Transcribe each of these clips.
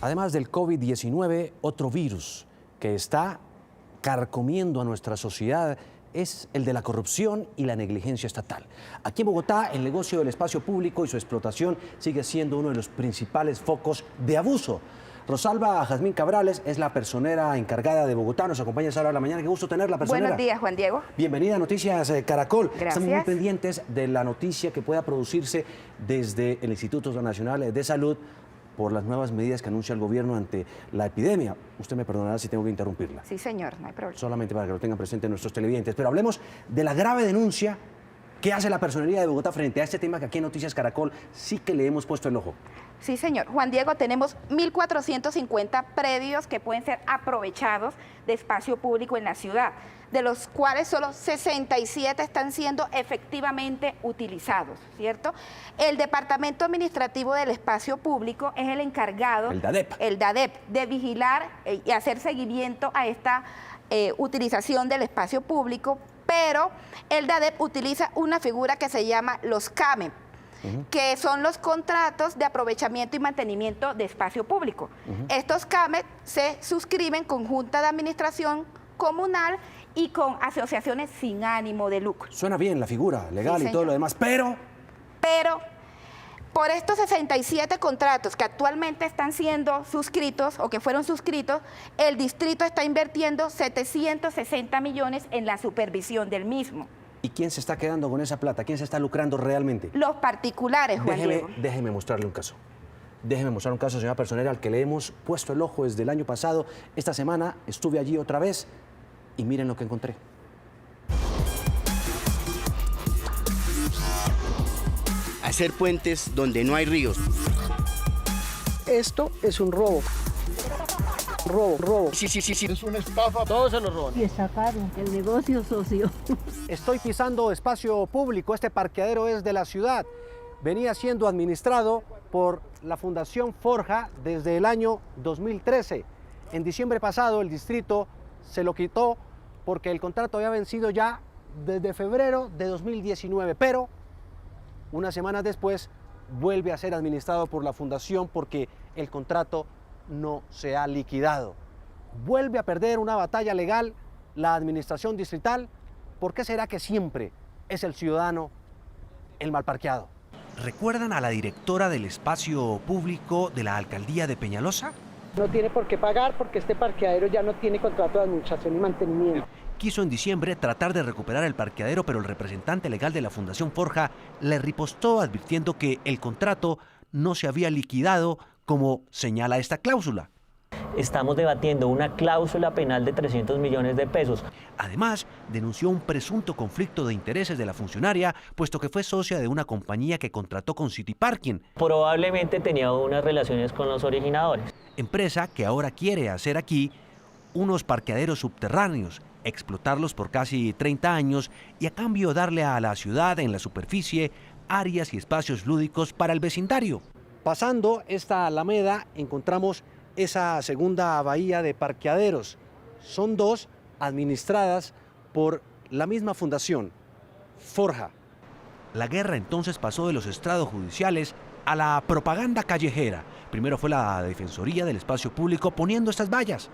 Además del COVID-19, otro virus que está carcomiendo a nuestra sociedad es el de la corrupción y la negligencia estatal. Aquí en Bogotá, el negocio del espacio público y su explotación sigue siendo uno de los principales focos de abuso. Rosalba Jazmín Cabrales es la personera encargada de Bogotá. Nos acompaña esta hora de la mañana. Qué gusto tenerla, personera. Buenos días, Juan Diego. Bienvenida a Noticias Caracol. Gracias. Estamos muy pendientes de la noticia que pueda producirse desde el Instituto Nacional de Salud por las nuevas medidas que anuncia el gobierno ante la epidemia. Usted me perdonará si tengo que interrumpirla. Sí, señor, no hay problema. Solamente para que lo tengan presente nuestros televidentes. Pero hablemos de la grave denuncia que hace la Personería de Bogotá frente a este tema que aquí en Noticias Caracol sí que le hemos puesto el ojo. Sí, señor. Juan Diego, tenemos 1.450 predios que pueden ser aprovechados de espacio público en la ciudad, de los cuales solo 67 están siendo efectivamente utilizados, ¿cierto? El Departamento Administrativo del Espacio Público es el encargado, el DADEP, de vigilar y hacer seguimiento a esta utilización del espacio público, pero el DADEP utiliza una figura que se llama los CAME, que son los contratos de aprovechamiento y mantenimiento de espacio público. Estos CAME se suscriben con Junta de Administración Comunal y con asociaciones sin ánimo de lucro. Suena bien la figura legal, sí, y todo lo demás, pero por estos 67 contratos que actualmente están siendo suscritos o que fueron suscritos, el distrito está invirtiendo 760 millones en la supervisión del mismo. ¿Y quién se está quedando con esa plata? ¿Quién se está lucrando realmente? Los particulares, Juan Diego. Déjeme mostrarle un caso. Déjeme mostrar un caso, señora personera, al que le hemos puesto el ojo desde el año pasado. Esta semana estuve allí otra vez y miren lo que encontré. Hacer puentes donde no hay ríos. Esto es un robo. Robo. Sí. Es una estafa. Todos se lo roban. Y sacaron el negocio socio. Estoy pisando espacio público. Este parqueadero es de la ciudad. Venía siendo administrado por la Fundación Forja desde el año 2013. En diciembre pasado el distrito se lo quitó porque el contrato había vencido ya desde febrero de 2019, pero unas semanas después vuelve a ser administrado por la Fundación porque el contrato no se ha liquidado. Vuelve a perder una batalla legal la administración distrital. ¿Por qué será que siempre es el ciudadano el mal parqueado? ¿Recuerdan a la directora del espacio público de la alcaldía de Peñalosa? No tiene por qué pagar porque este parqueadero ya no tiene contrato de administración y mantenimiento. Quiso en diciembre tratar de recuperar el parqueadero, pero el representante legal de la Fundación Forja le ripostó advirtiendo que el contrato no se había liquidado, como señala esta cláusula. Estamos debatiendo una cláusula penal de 300 millones de pesos. Además, denunció un presunto conflicto de intereses de la funcionaria, puesto que fue socia de una compañía que contrató con City Parking. Probablemente tenía unas relaciones con los originadores. Empresa que ahora quiere hacer aquí unos parqueaderos subterráneos, explotarlos por casi 30 años y a cambio darle a la ciudad en la superficie áreas y espacios lúdicos para el vecindario. Pasando esta alameda encontramos esa segunda bahía de parqueaderos. Son dos administradas por la misma fundación, Forja. La guerra entonces pasó de los estrados judiciales a la propaganda callejera. Primero fue la Defensoría del Espacio Público poniendo estas vallas.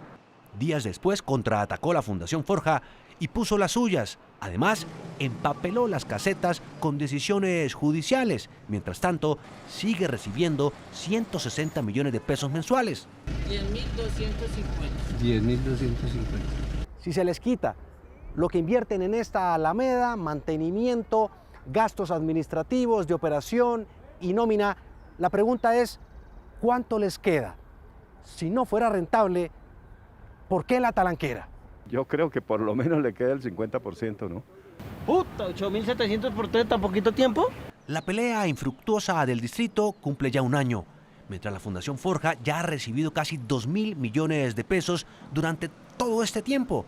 Días después contraatacó la Fundación Forja y puso las suyas. Además, empapeló las casetas con decisiones judiciales. Mientras tanto, sigue recibiendo 160 millones de pesos mensuales. 10.250. 10.250. Si se les quita lo que invierten en esta alameda, mantenimiento, gastos administrativos, de operación y nómina, la pregunta es, ¿cuánto les queda? Si no fuera rentable, ¿por qué la talanquera? Yo creo que por lo menos le queda el 50%, ¿no? Puta, 8.700 por tan poquito tiempo. La pelea infructuosa del distrito cumple ya un año, mientras la Fundación Forja ya ha recibido casi 2.000 millones de pesos durante todo este tiempo.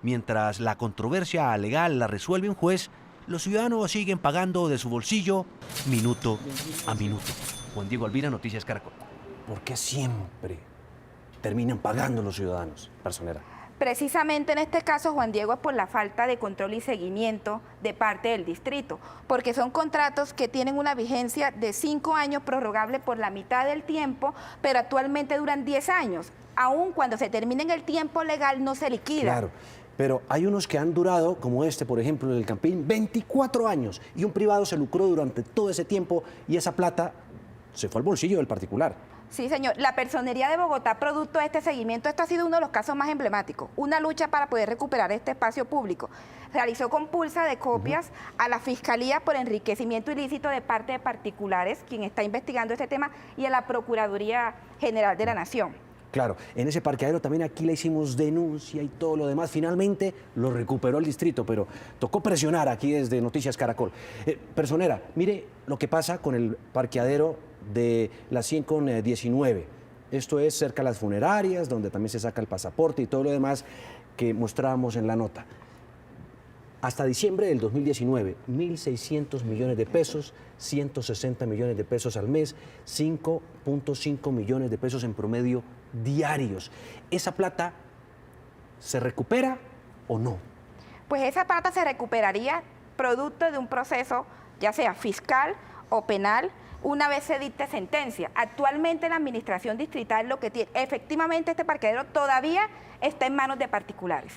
Mientras la controversia legal la resuelve un juez, los ciudadanos siguen pagando de su bolsillo minuto a minuto. Juan Diego Alvira, Noticias Caracol. ¿Por qué siempre terminan pagando los ciudadanos, personera? Precisamente en este caso, Juan Diego, es por la falta de control y seguimiento de parte del distrito, porque son contratos que tienen una vigencia de 5 años prorrogable por la mitad del tiempo, pero actualmente duran 10 años. Aún cuando se termine en el tiempo legal no se liquida. Claro, pero hay unos que han durado, como este, por ejemplo, en el Campín, 24 años, y un privado se lucró durante todo ese tiempo y esa plata se fue al bolsillo del particular. Sí, señor. La Personería de Bogotá, producto de este seguimiento, esto ha sido uno de los casos más emblemáticos. Una lucha para poder recuperar este espacio público. Realizó compulsa de copias a la Fiscalía por enriquecimiento ilícito de parte de particulares, quien está investigando este tema, y a la Procuraduría General de la Nación. Claro, en ese parqueadero también aquí le hicimos denuncia y todo lo demás. Finalmente lo recuperó el distrito, pero tocó presionar aquí desde Noticias Caracol. Personera, mire lo que pasa con el parqueadero de la 100 con 19. Esto es cerca de las funerarias, donde también se saca el pasaporte y todo lo demás que mostrábamos en la nota. Hasta diciembre del 2019, 1.600 millones de pesos, 160 millones de pesos al mes, 5.5 millones de pesos en promedio diarios. ¿Esa plata se recupera o no? Pues esa plata se recuperaría producto de un proceso, ya sea fiscal o penal, una vez se dicte sentencia. Actualmente la administración distrital lo que tiene, efectivamente este parqueadero todavía está en manos de particulares.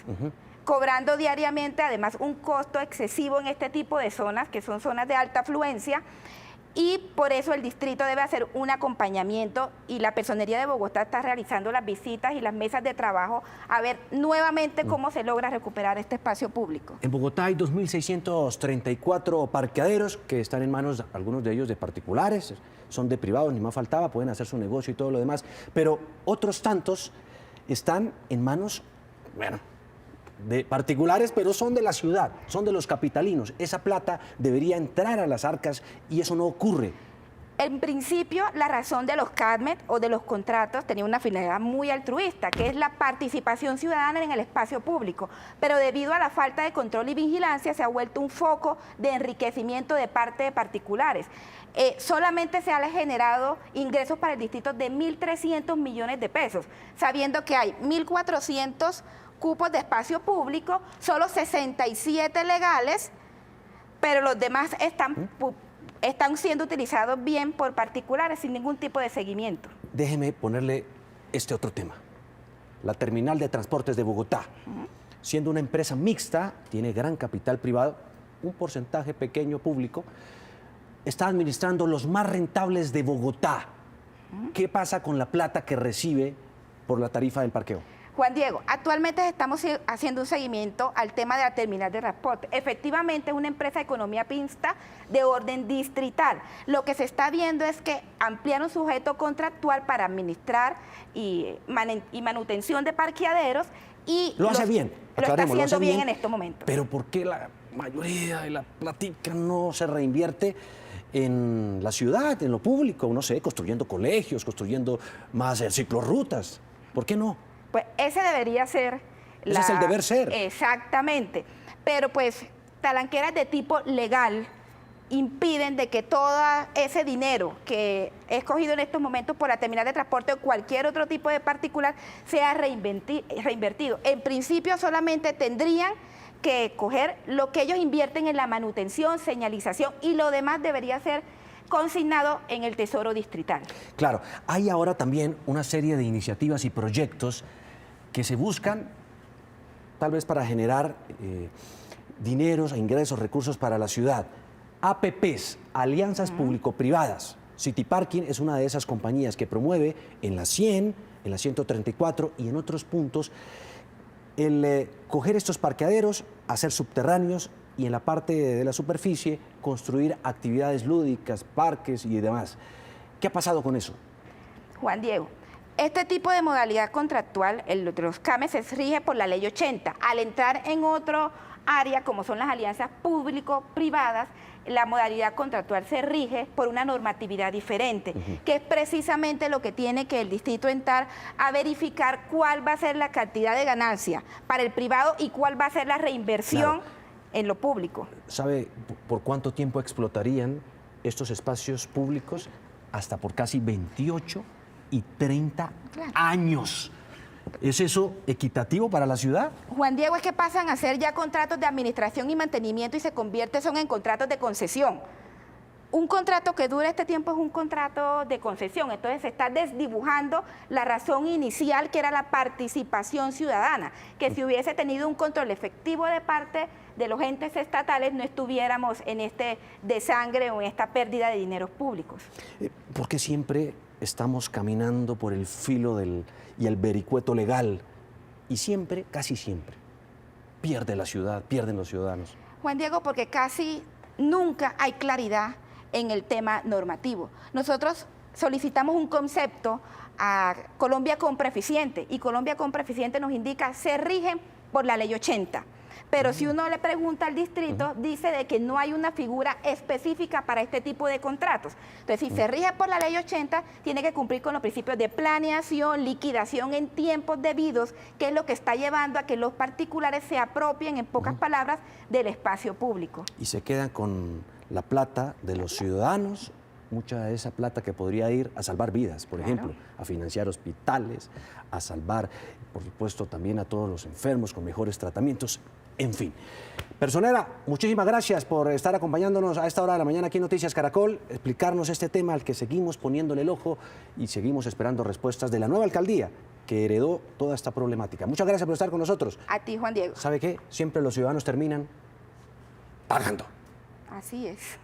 Cobrando diariamente, además, un costo excesivo en este tipo de zonas, que son zonas de alta afluencia, y por eso el distrito debe hacer un acompañamiento y la Personería de Bogotá está realizando las visitas y las mesas de trabajo a ver nuevamente cómo se logra recuperar este espacio público. En Bogotá hay 2.634 parqueaderos que están en manos, algunos de ellos de particulares, son de privados, ni más faltaba, pueden hacer su negocio y todo lo demás, pero otros tantos están en manos, bueno, de particulares, pero son de la ciudad, son de los capitalinos. Esa plata debería entrar a las arcas y eso no ocurre. En principio, la razón de los CADMET o de los contratos tenía una finalidad muy altruista, que es la participación ciudadana en el espacio público, pero debido a la falta de control y vigilancia se ha vuelto un foco de enriquecimiento de parte de particulares. Solamente se han generado ingresos para el distrito de 1.300 millones de pesos, sabiendo que hay 1.400 cupos de espacio público, solo 67 legales, pero los demás están siendo utilizados bien por particulares sin ningún tipo de seguimiento. Déjeme ponerle este otro tema. La Terminal de Transportes de Bogotá, siendo una empresa mixta, tiene gran capital privado, un porcentaje pequeño público, está administrando los más rentables de Bogotá. ¿Qué pasa con la plata que recibe por la tarifa del parqueo? Juan Diego, actualmente estamos haciendo un seguimiento al tema de la terminal de transporte. Efectivamente, es una empresa de economía mixta de orden distrital. Lo que se está viendo es que ampliaron su sujeto contractual para administrar y manutención de parqueaderos y lo hace bien, aclaremos, lo está haciendo bien en estos estos momentos. Pero ¿por qué la mayoría de la platica no se reinvierte en la ciudad, en lo público? No sé, construyendo colegios, construyendo más ciclorrutas. ¿Por qué no? Pues ese debería ser... Ese es el deber ser. Exactamente. Pero pues talanqueras de tipo legal impiden de que todo ese dinero que es cogido en estos momentos por la terminal de transporte o cualquier otro tipo de particular sea reinvertido. En principio solamente tendrían que coger lo que ellos invierten en la manutención, señalización y lo demás debería ser consignado en el Tesoro Distrital. Claro, hay ahora también una serie de iniciativas y proyectos que se buscan tal vez para generar dineros, ingresos, recursos para la ciudad. APPs, alianzas público-privadas. City Parking es una de esas compañías que promueve en la 100, en la 134 y en otros puntos el coger estos parqueaderos, hacer subterráneos y en la parte de la superficie construir actividades lúdicas, parques y demás. ¿Qué ha pasado con eso? Juan Diego, este tipo de modalidad contractual, el de los CAME, se rige por la Ley 80. Al entrar en otro área, como son las alianzas público-privadas, la modalidad contractual se rige por una normatividad diferente, que es precisamente lo que tiene que el distrito entrar a verificar cuál va a ser la cantidad de ganancia para el privado y cuál va a ser la reinversión en lo público. ¿Sabe por cuánto tiempo explotarían estos espacios públicos? Hasta por casi 28 y 30 años. ¿Es eso equitativo para la ciudad? Juan Diego, es que pasan a ser ya contratos de administración y mantenimiento y se convierte son en contratos de concesión. Un contrato que dura este tiempo es un contrato de concesión, entonces se está desdibujando la razón inicial que era la participación ciudadana, que si hubiese tenido un control efectivo de parte de los entes estatales no estuviéramos en este desangre o en esta pérdida de dineros públicos. ¿Por qué siempre estamos caminando por el filo y el vericueto legal? Y siempre, casi siempre, pierde la ciudad, pierden los ciudadanos. Juan Diego, porque casi nunca hay claridad en el tema normativo. Nosotros solicitamos un concepto a Colombia Compra Eficiente y Colombia Compra Eficiente nos indica se rigen por la ley 80. Pero si uno le pregunta al distrito, dice de que no hay una figura específica para este tipo de contratos. Entonces, si se rige por la ley 80, tiene que cumplir con los principios de planeación, liquidación en tiempos debidos, que es lo que está llevando a que los particulares se apropien, en pocas palabras, del espacio público. Y se quedan con la plata de los ciudadanos, mucha de esa plata que podría ir a salvar vidas, por ejemplo, a financiar hospitales, a salvar, por supuesto, también a todos los enfermos con mejores tratamientos, en fin. Personera, muchísimas gracias por estar acompañándonos a esta hora de la mañana aquí en Noticias Caracol, explicarnos este tema al que seguimos poniéndole el ojo y seguimos esperando respuestas de la nueva alcaldía que heredó toda esta problemática. Muchas gracias por estar con nosotros. A ti, Juan Diego. ¿Sabe qué? Siempre los ciudadanos terminan pagando. Así es.